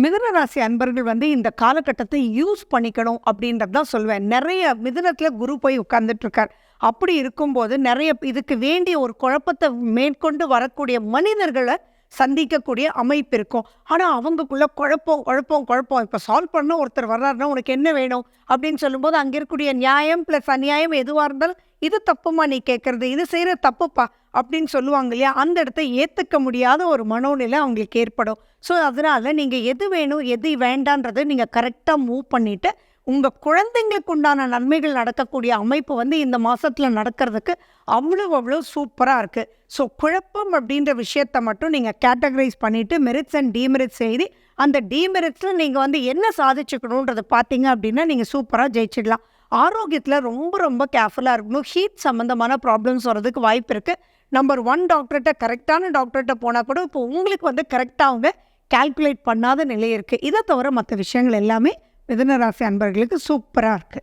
மிதுன ராசி அன்பர்கள் இந்த காலகட்டத்தை யூஸ் பண்ணிக்கணும் அப்படின்றது தான் சொல்வேன். நிறைய மிதுனத்துல குரு போய் உட்கார்ந்துட்டு இருக்கார். அப்படி இருக்கும்போது நிறைய இதுக்கு வேண்டிய ஒரு குழப்பத்தை மேற்கொண்டு வரக்கூடிய மனிதர்களை சந்திக்கக்கூடிய அமைப்பு இருக்கும். ஆனா அவங்களுக்குள்ள குழப்பம் குழப்பம் குழப்பம். இப்ப சால்வ் பண்ண ஒருத்தர் வர்றாருன்னா உனக்கு என்ன வேணும் அப்படின்னு சொல்லும்போது அங்க இருக்கக்கூடிய நியாயம் பிளஸ் அநியாயம் எதுவா இருந்தாலும் இது தப்புமா நீ கேட்கறது, இது செய்யற தப்புப்பா அப்படின்னு சொல்லுவாங்க இல்லையா? அந்த இடத்த ஏத்துக்க முடியாத ஒரு மனோநிலை அவங்களுக்கு ஏற்படும். ஸோ அதனால நீங்க எது வேணும் எது வேண்டான்றதை நீங்க கரெக்டா மூவ் பண்ணிட்டு உங்க குழந்தைங்களுக்கு உண்டான நன்மைகள் நடக்கக்கூடிய அமைப்பு இந்த மாசத்துல நடக்கிறதுக்கு அவ்வளோ சூப்பரா இருக்கு. ஸோ குழப்பம் அப்படின்ற விஷயத்த மட்டும் நீங்க கேட்டகரைஸ் பண்ணிட்டு மெரிட்ஸ் அண்ட் டிமெரிட்ஸ் எழுதி அந்த டிமெரிட்ஸ்ல நீங்க என்ன சாதிச்சுக்கணுன்றதை பார்த்தீங்க அப்படின்னா நீங்க சூப்பரா ஜெயிச்சிடலாம். ஆரோக்கியத்துல ரொம்ப ரொம்ப கேர்ஃபுல்லா இருக்கணும். ஹீட் சம்பந்தமான ப்ராப்ளம்ஸ் வர்றதுக்கு வாய்ப்பு இருக்கு. நம்பர் 1 டாக்டர்கிட்ட கரெக்டான டாக்டர்கிட்ட போனால் கூட இப்போ உங்களுக்கு கரெக்டாக அவங்க கால்குலேட் பண்ணாத நிலை இருக்குது. இதை தவிர மற்ற விஷயங்கள் எல்லாமே மிதுன ராசி அன்பர்களுக்கு சூப்பராக இருக்குது.